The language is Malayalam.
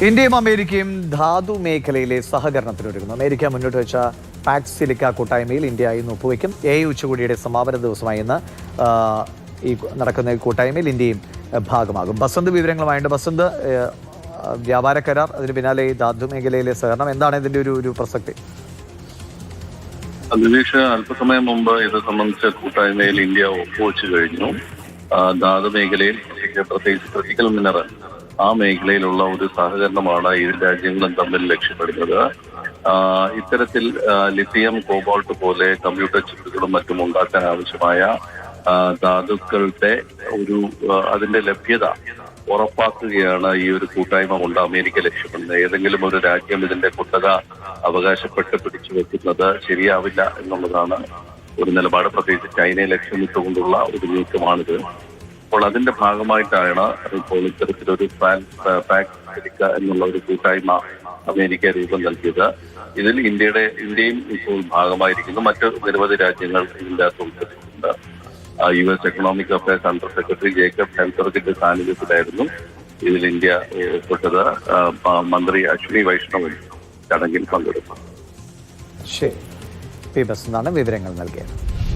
ഇന്ത്യയും അമേരിക്കയും ധാതു മേഖലയിലെ സഹകരണത്തിനൊരുങ്ങുന്നു. അമേരിക്ക മുന്നോട്ട് വെച്ച പാക്സ് സിലിക്ക കൂട്ടായ്മയിൽ ഇന്ത്യ ഇന്ന് ഒപ്പുവയ്ക്കും. ഉച്ചകോടിയുടെ സമാപന ദിവസമായി ഇന്ന് ഈ നടക്കുന്ന കൂട്ടായ്മയിൽ ഇന്ത്യയും ഭാഗമാകും. ബസന്ത് വിവരങ്ങളുമായുണ്ട്. ബസന്ത്, വ്യാപാര കരാർ, അതിന് പിന്നാലെ ഈ ധാതു മേഖലയിലെ സഹകരണം, എന്താണ് ഇതിന്റെ ഒരു പ്രസക്തി? ദിനേഷ്, അല്പസമയം മുമ്പ് ഇത് സംബന്ധിച്ച കൂട്ടായ്മയിൽ ഇന്ത്യ ഒപ്പുവെച്ചു കഴിഞ്ഞു. ധാതു മേഖലയിൽ പ്രത്യേകിച്ച് ക്രിട്ടിക്കൽ മിനറൽ ആ മേഖലയിലുള്ള ഒരു സഹകരണമാണ് ഇരു രാജ്യങ്ങളും തമ്മിൽ ലക്ഷ്യപ്പെടുന്നത്. ഇത്തരത്തിൽ ലിത്തിയം, കോബാൾട്ട് പോലെ കമ്പ്യൂട്ടർ ചിപ്പുകളും മറ്റും ഉണ്ടാക്കാൻ ആവശ്യമായ ധാതുക്കളുടെ അതിന്റെ ലഭ്യത ഉറപ്പാക്കുകയാണ് ഈ ഒരു കൂട്ടായ്മ കൊണ്ട് അമേരിക്ക ലക്ഷ്യപ്പെടുന്നത്. ഏതെങ്കിലും ഒരു രാജ്യം ഇതിന്റെ കുത്തക അവകാശപ്പെട്ട് പിടിച്ചു വെക്കുന്നത് ശരിയാവില്ല എന്നുള്ളതാണ് ഒരു നിലപാട്. പ്രത്യേകിച്ച് ചൈനയെ ലക്ഷ്യമിട്ടുകൊണ്ടുള്ള ഒരു നീക്കമാണിത്. അപ്പോൾ അതിന്റെ ഭാഗമായിട്ടാണ് ഇപ്പോൾ ഇത്തരത്തിലൊരു പാക്സ് സിലിക്ക എന്നുള്ള ഒരു കൂട്ടായ്മ അമേരിക്ക രൂപം നൽകിയത്. ഇതിൽ ഇന്ത്യയും ഇപ്പോൾ ഭാഗമായിരിക്കുന്നു. മറ്റ് നിരവധി രാജ്യങ്ങൾ ഇതിൻ്റെ അകത്ത് ഉൾപ്പെട്ടിട്ടുണ്ട്. US economic affairs under secretary Jacob ഹെൽസർക്കിന്റെ സാന്നിധ്യത്തിലായിരുന്നു ഇതിൽ ഇന്ത്യ ഉൾപ്പെട്ടത്. മന്ത്രി അശ്വിനി വൈഷ്ണവും ചടങ്ങിൽ പങ്കെടുത്തു. ശരി, വിവരങ്ങൾ നൽകിയത്.